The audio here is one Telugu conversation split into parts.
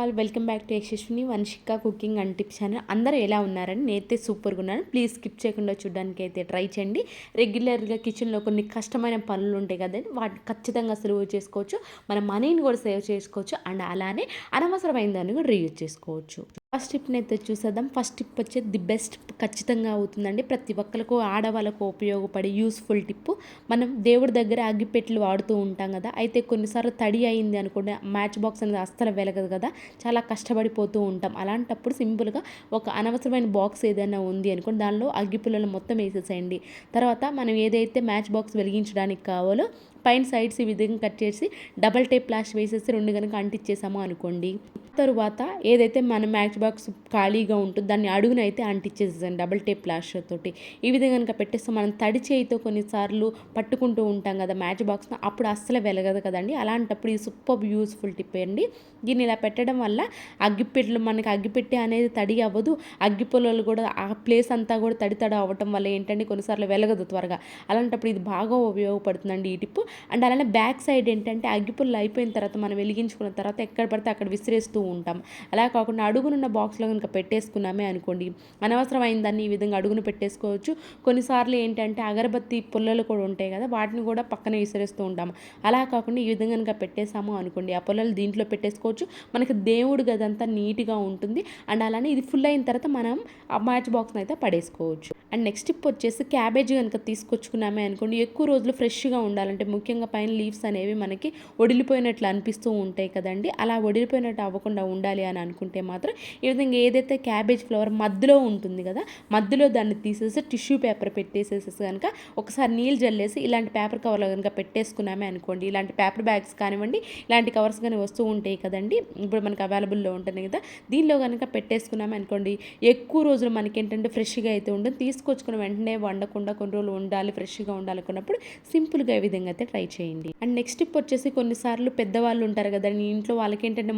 All welcome back to Yashaswini Vamshika cooking and tips channel. అందరూ ఎలా ఉన్నారని నేనైతే సూపర్గా ఉన్నాను. ప్లీజ్ స్కిప్ చేయకుండా చూడడానికి అయితే ట్రై చేయండి. రెగ్యులర్గా కిచెన్లో కొన్ని కష్టమైన పనులు ఉంటాయి కదండి, వాటిని ఖచ్చితంగా సులువు చేసుకోవచ్చు. మన మనీని కూడా సేవ్ చేసుకోవచ్చు అండ్ అలానే అనవసరమైన దాన్ని కూడా రీయూజ్ చేసుకోవచ్చు. ఫస్ట్ టిప్ని అయితే చూసేద్దాం. ఫస్ట్ టిప్ వచ్చేది ది బెస్ట్, ఖచ్చితంగా అవుతుందండి. ప్రతి ఒక్కరికి ఆడవాళ్ళకు ఉపయోగపడే యూస్ఫుల్ టిప్పు. మనం దేవుడి దగ్గర అగ్గిపెట్టెలు వాడుతూ ఉంటాం కదా, అయితే కొన్నిసార్లు తడి అయింది అనుకోండి, మ్యాచ్ బాక్స్ అనేది అస్సలు వెలగదు కదా, చాలా కష్టపడిపోతూ ఉంటాం. అలాంటప్పుడు సింపుల్గా ఒక అనవసరమైన బాక్స్ ఏదైనా ఉంది అనుకోండి, దానిలో అగ్గిపుల్లలు మొత్తం వేసేసేయండి. తర్వాత మనం ఏదైతే మ్యాచ్ బాక్స్ వెలిగించడానికి కావాలో పైన సైడ్స్ ఈ విధంగా కట్ చేసి డబల్ టేప్ ప్లాస్టర్ వేసేసి రెండు కనుక అంటించేసాము అనుకోండి. తరువాత ఏదైతే మన మ్యాచ్ బాక్స్ ఖాళీగా ఉంటుందో దాన్ని అడుగునైతే అంటించేసేసాను డబల్ టేప్ ప్లాస్టర్ తోటి. ఈ విధంగా కనుక పెట్టేస్తే మనం తడి చేయితో కొన్నిసార్లు పట్టుకుంటూ ఉంటాం కదా మ్యాచ్ బాక్స్ని, అప్పుడు అస్సలు వెలగదు కదండి. అలాంటప్పుడు ఈ సూపర్ యూస్ఫుల్ టిప్ అండి. దీన్ని ఇలా పెట్టడం వల్ల అగ్గిపెట్టెలు, మనకి అగ్గిపెట్టె అనేది తడి అవ్వదు, అగ్గిపుల్లలు కూడా ఆ ప్లేస్ అంతా కూడా తడి అవ్వటం వల్ల ఏంటంటే కొన్నిసార్లు వెలగదు త్వరగా. అలాంటప్పుడు ఇది బాగా ఉపయోగపడుతుందండి ఈ టిప్పు. అండ్ అలానే బ్యాక్ సైడ్ ఏంటంటే అగ్గిపుల్లలు అయిపోయిన తర్వాత మనం వెలిగించుకున్న తర్వాత ఎక్కడ పడితే అక్కడ విసిరేస్తూ ఉంటాం. అలా కాకుండా అడుగునున్న బాక్స్లో కనుక పెట్టేసుకున్నామే అనుకోండి, అనవసరమైన దాన్ని ఈ విధంగా అడుగును పెట్టేసుకోవచ్చు. కొన్నిసార్లు ఏంటంటే అగరబత్తి పుల్లలు కూడా ఉంటాయి కదా, వాటిని కూడా పక్కన విసిరేస్తూ ఉంటాము. అలా కాకుండా ఈ విధంగా కనుక పెట్టేసాము అనుకోండి, ఆ పుల్లలు దీంట్లో పెట్టేసుకోవచ్చు. మనకి దేవుడు గదంతా నీట్గా ఉంటుంది. అండ్ అలానే ఇది ఫుల్ అయిన తర్వాత మనం ఆ మ్యాచ్ బాక్స్ని అయితే పడేసుకోవచ్చు. అండ్ నెక్స్ట్ టిప్ వచ్చేసి క్యాబేజీ కనుక తీసుకొచ్చుకున్నామే అనుకోండి, ఎక్కువ రోజులు ఫ్రెష్గా ఉండాలంటే ముఖ్యంగా పైన లీవ్స్ అనేవి మనకి ఒడిలిపోయినట్లు అనిపిస్తూ ఉంటాయి కదండి. అలా ఒడిలిపోయినట్టు అవ్వకుండా ఉండాలి అని అనుకుంటే మాత్రం ఈ విధంగా ఏదైతే క్యాబేజ్ ఫ్లవర్ మధ్యలో ఉంటుంది కదా, మధ్యలో దాన్ని తీసేసి టిష్యూ పేపర్ పెట్టేసేసి కనుక ఒకసారి నీళ్ళు జల్లేసి ఇలాంటి పేపర్ కవర్లో కనుక పెట్టేసుకున్నామే అనుకోండి, ఇలాంటి పేపర్ బ్యాగ్స్ కానివ్వండి, ఇలాంటి కవర్స్ కానీ వస్తూ ఉంటాయి కదండి, ఇప్పుడు మనకి అవైలబుల్లో ఉంటుంది కదా, దీనిలో కనుక పెట్టేసుకున్నామే అనుకోండి, ఎక్కువ రోజులు మనకి ఏంటంటే ఫ్రెష్గా అయితే ఉంటుంది. తీసుకొచ్చుకున్న వెంటనే వండకుండా కొన్ని రోజులు ఉండాలి, ఫ్రెష్గా ఉండాలనుకున్నప్పుడు సింపుల్గా ఈ విధంగా అయితే ట్రై చేయండి. అండ్ నెక్స్ట్ టిప్ వచ్చేసి కొన్నిసార్లు పెద్దవాళ్ళు ఉంటారు కదా ఇంట్లో, వాళ్ళకి ఏంటంటే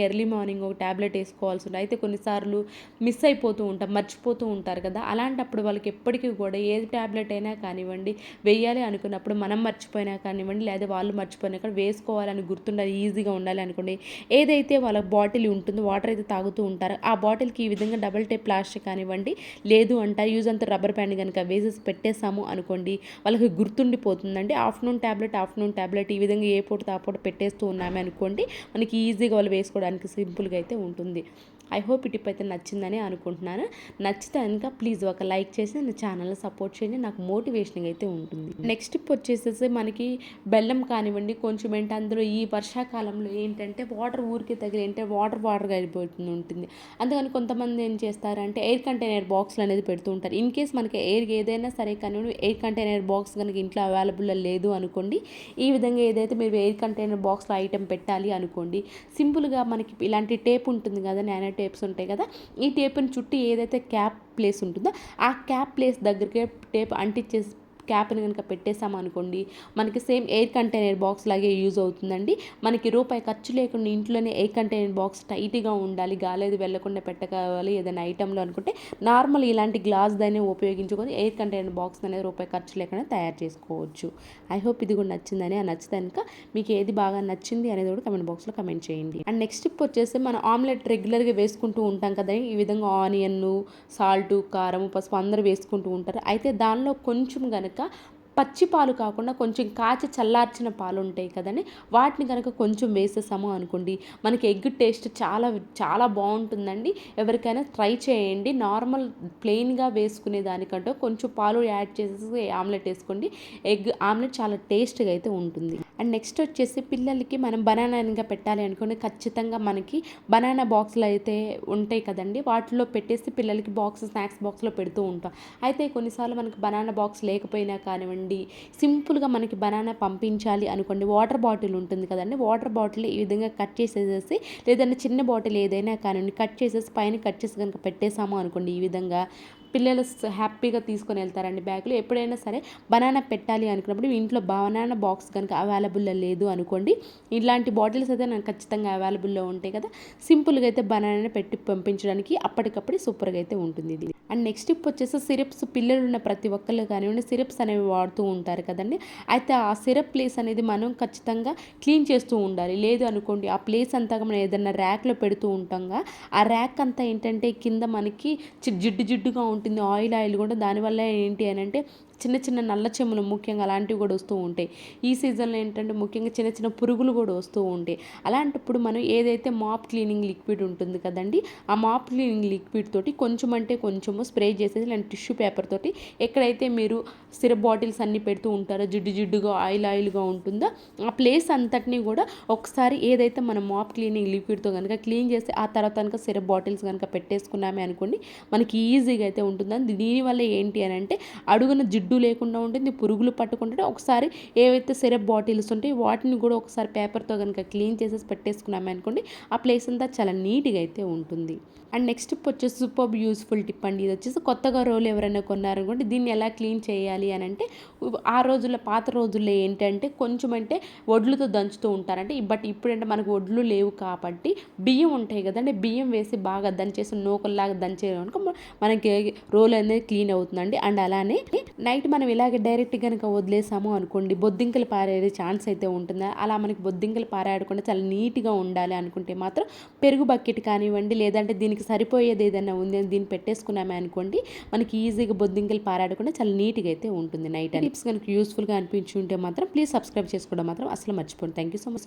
ఎర్లీ మార్నింగ్ ఒక ట్యాబ్లెట్ వేసుకోవాల్సి ఉంటుంది. అయితే కొన్నిసార్లు మిస్ అయిపోతూ ఉంటాం, మర్చిపోతూ ఉంటారు కదా, అలాంటప్పుడు వాళ్ళకి ఎప్పటికీ కూడా ఏ ట్యాబ్లెట్ అయినా కానివ్వండి వేయాలి అనుకున్నప్పుడు మనం మర్చిపోయినా కానివ్వండి, లేదా వాళ్ళు మర్చిపోయినా కానీ వేసుకోవాలని గుర్తుండాలి, ఈజీగా ఉండాలి అనుకోండి, ఏదైతే వాళ్ళ బాటిల్ ఉంటుందో వాటర్ అయితే తాగుతూ ఉంటారో ఆ బాటిల్కి ఈ విధంగా డబల్ టేప్ ప్లాస్టిక్ కానివ్వండి, లేదు అంటారు యూజ్ అంతా రబ్బర్ బ్యాండ్ కనుక వేసేసి పెట్టేసాము అనుకోండి, వాళ్ళకి గుర్తుండిపోతుందండి. ఆఫ్టర్నూన్ ట్యాబ్లెట్ ఈ విధంగా ఏ పూట ఆ పూట పెట్టేస్తూ ఉన్నామే అనుకోండి, మనకి ఈజీగా వాళ్ళు వేసుకోవడానికి సింపుల్గా అయితే ఉంటుంది. ఐ హోప్ ఈ టిప్ అయితే నచ్చిందని అనుకుంటున్నాను. నచ్చితే కనుక ప్లీజ్ ఒక లైక్ చేసి నా ఛానల్ని సపోర్ట్ చేయండి, నాకు మోటివేషన్గా అయితే ఉంటుంది. నెక్స్ట్ టిప్ వచ్చేసేసి మనకి బెల్లం కానివ్వండి, కొంచెం ఏంటి అందులో ఈ వర్షాకాలంలో ఏంటంటే వాటర్ ఊరికి తగిలి ఏంటంటే వాటర్గా అయిపోతుంది ఉంటుంది. అందుకని కొంతమంది ఏం చేస్తారంటే ఎయిర్ కంటైనర్ బాక్స్లు అనేది పెడుతూ ఉంటారు. ఇన్ కేస్ మనకి ఎయిర్ ఏదైనా సరే కానివ్వండి, ఎయిర్ కంటైనర్ బాక్స్ కనుక ఇంట్లో అవైలబుల్ లేదు అనుకోండి, ఈ విధంగా ఏదైతే మీరు ఎయిర్ కంటైనర్ బాక్స్లో ఐటెం పెట్టాలి అనుకోండి, సింపుల్గా మనకి ఇలాంటి టేప్ ఉంటుంది కదా, నానో టేప్స్ ఉంటాయి కదా, ఈ టేప్ని చుట్టూ ఏదైతే క్యాప్ ప్లేస్ ఉంటుందో ఆ క్యాప్ ప్లేస్ దగ్గరికి టేప్ అంటించేసి క్యాప్ని కనుక పెట్టేసామనుకోండి, మనకి సేమ్ ఎయిర్ కంటైనర్ బాక్స్ లాగే యూజ్ అవుతుందండి. మనకి రూపాయి ఖర్చు లేకుండా ఇంట్లోనే ఎయిర్ కంటైనర్ బాక్స్ టైట్గా ఉండాలి, గాలేదు వెళ్ళకుండా పెట్టకావాలి ఏదైనా ఐటెంలో అనుకుంటే నార్మల్ ఇలాంటి గ్లాస్ దాన్ని ఉపయోగించుకొని ఎయిర్ కంటైనర్ బాక్స్ అనేది రూపాయి ఖర్చు లేకుండా తయారు చేసుకోవచ్చు. ఐ హోప్ ఇది కూడా నచ్చిందని. నచ్చితే కనుక మీకు ఏది బాగా నచ్చింది అనేది కూడా కమెంట్ బాక్స్లో కమెంట్ చేయండి. అండ్ నెక్స్ట్ టిప్ వచ్చేసి మనం ఆమ్లెట్ రెగ్యులర్గా వేసుకుంటూ ఉంటాం కదా, ఈ విధంగా ఆనియన్, సాల్ట్, కారం, పసుపు అందరూ వేసుకుంటూ ఉంటారు. అయితే దానిలో కొంచెం కనుక పచ్చి పాలు కాకుండా కొంచెం కాచి చల్లార్చిన పాలు ఉంటాయి కదండి, వాటిని కనుక కొంచెం వేసేసాము అనుకోండి, మనకి ఎగ్ టేస్ట్ చాలా చాలా బాగుంటుందండి. ఎవరికైనా ట్రై చేయండి. నార్మల్ ప్లెయిన్గా వేసుకునే దానికంటే కొంచెం పాలు యాడ్ చేసేసి ఆమ్లెట్ వేసుకోండి, ఎగ్ ఆమ్లెట్ చాలా టేస్ట్గా అయితే ఉంటుంది. అండ్ నెక్స్ట్ వచ్చేసి పిల్లలకి మనం బనానా ఇంకా పెట్టాలి అనుకోండి, ఖచ్చితంగా మనకి బనానా బాక్స్లు అయితే ఉంటాయి కదండి, వాటిలో పెట్టేసి పిల్లలకి స్నాక్స్ బాక్స్లో పెడుతూ ఉంటాం. అయితే కొన్నిసార్లు మనకి బనానా బాక్స్ లేకపోయినా కానివ్వండి, సింపుల్గా మనకి బనానా పంపించాలి అనుకోండి, వాటర్ బాటిల్ ఉంటుంది కదండి, వాటర్ బాటిల్ ఈ విధంగా కట్ చేసేసేసి, లేదంటే చిన్న బాటిల్ ఏదైనా కానివ్వండి కట్ చేసేసి పైన కట్ చేసి కనుక పెట్టేసాము అనుకోండి, ఈ విధంగా పిల్లలు హ్యాపీగా తీసుకొని వెళ్తారండి బ్యాగ్లో. ఎప్పుడైనా సరే బనానా పెట్టాలి అనుకున్నప్పుడు ఇంట్లో బనానా బాక్స్ కనుక అవైలబుల్లో లేదు అనుకోండి, ఇలాంటి బాటిల్స్ అయితే నాకు ఖచ్చితంగా అవైలబుల్లో ఉంటాయి కదా, సింపుల్గా అయితే బనానా పెట్టి పంపించడానికి అప్పటికప్పుడు సూపర్గా అయితే ఉంటుంది ఇది. అండ్ నెక్స్ట్ టిప్ వచ్చేసి సిరప్స్, పిల్లలు ఉన్న ప్రతి ఒక్కళ్ళు కానివ్వండి సిరప్స్ అనేవి వాడుతూ ఉంటారు కదండి. అయితే ఆ సిరప్ ప్లేస్ అనేది మనం ఖచ్చితంగా క్లీన్ చేస్తూ ఉండాలి. లేదు అనుకోండి ఆ ప్లేస్ అంతా మనం ఏదైనా ర్యాక్లో పెడుతూ ఉంటాంగా, ఆ ర్యాక్ అంతా ఏంటంటే కింద మనకి జిడ్డు జిడ్డుగా ఉంటుంది, ఆయిల్ ఆయిల్ కూడా. దానివల్ల ఏంటి అని అంటే చిన్న చిన్న నల్ల చెమ్ములు ముఖ్యంగా అలాంటివి కూడా వస్తూ ఉంటాయి. ఈ సీజన్లో ఏంటంటే ముఖ్యంగా చిన్న చిన్న పురుగులు కూడా వస్తూ ఉంటాయి. అలాంటప్పుడు మనం ఏదైతే మాప్ క్లీనింగ్ లిక్విడ్ ఉంటుంది కదండి, ఆ మాప్ క్లీనింగ్ లిక్విడ్ తోటి కొంచెం అంటే కొంచెము స్ప్రే చేసేసి ఇలాంటి టిష్యూ పేపర్ తోటి ఎక్కడైతే మీరు సిరప్ బాటిల్స్ అన్నీ పెడుతూ ఉంటారో జిడ్డు జిడ్డుగా ఆయిల్ ఆయిల్గా ఉంటుందో ఆ ప్లేస్ అంతటినీ కూడా ఒకసారి ఏదైతే మనం మాప్ క్లీనింగ్ లిక్విడ్తో కనుక క్లీన్ చేసి ఆ తర్వాత కనుక సిరప్ బాటిల్స్ కనుక పెట్టేసుకున్నామే అనుకోండి, మనకి ఈజీగా అయితే ఉంటుందని. దీనివల్ల ఏంటి అని అంటే అడుగున జిడ్డు లేకుండా ఉంటుంది, పురుగులు పట్టుకుంటే ఒకసారి ఏవైతే సిరప్ బాటిల్స్ ఉంటాయి వాటిని కూడా ఒకసారి పేపర్తో కనుక క్లీన్ చేసేసి పెట్టేసుకున్నామే అనుకోండి, ఆ ప్లేస్ అంతా చాలా నీట్గా అయితే ఉంటుంది. అండ్ నెక్స్ట్ టిప్ వచ్చేసి సూపర్ యూస్ఫుల్ టిప్ అండి. ఇది వచ్చేసి కొత్తగా రోల్ ఎవరైనా కొన్నారనుకోండి, దీన్ని ఎలా క్లీన్ చేయాలి అని అంటే ఆ రోజుల్లో పాత రోజుల్లో ఏంటంటే కొంచెం అంటే వడ్లుతో దంచుతూ ఉంటారంటే, బట్ ఇప్పుడంటే మనకు వడ్లు లేవు కాబట్టి బియ్యం ఉంటాయి కదండి, బియ్యం వేసి బాగా దంచేసి నూకల్లాగా దంచేయనుకో మనకి రోల్ అనేది క్లీన్ అవుతుందండి. అండ్ అలానే నైట్ మనం ఇలాగే డైరెక్ట్ కనుక వదిలేసాము అనుకోండి బొద్దింకలు పారే ఛాన్స్ అయితే ఉంటుంది. అలా మనకి బొద్దింకలు పారాడకుండా చాలా నీట్గా ఉండాలి అనుకుంటే మాత్రం పెరుగు బకెట్ కానివ్వండి, లేదంటే దీనికి సరిపోయేది ఏదైనా ఉంది అని దీన్ని పెట్టేసుకున్నామే అనుకోండి, మనకి ఈజీగా బొద్దింకలు పారాడకుండా చాలా నీట్గా అయితే ఉంటుంది నైట్. టిప్స్ కనుక యూస్ఫుల్గా అనిపించి ఉంటే మాత్రం ప్లీజ్ సబ్స్క్రైబ్ చేసుకోవడం మాత్రం అసలు మర్చిపోండి. Thank you so much.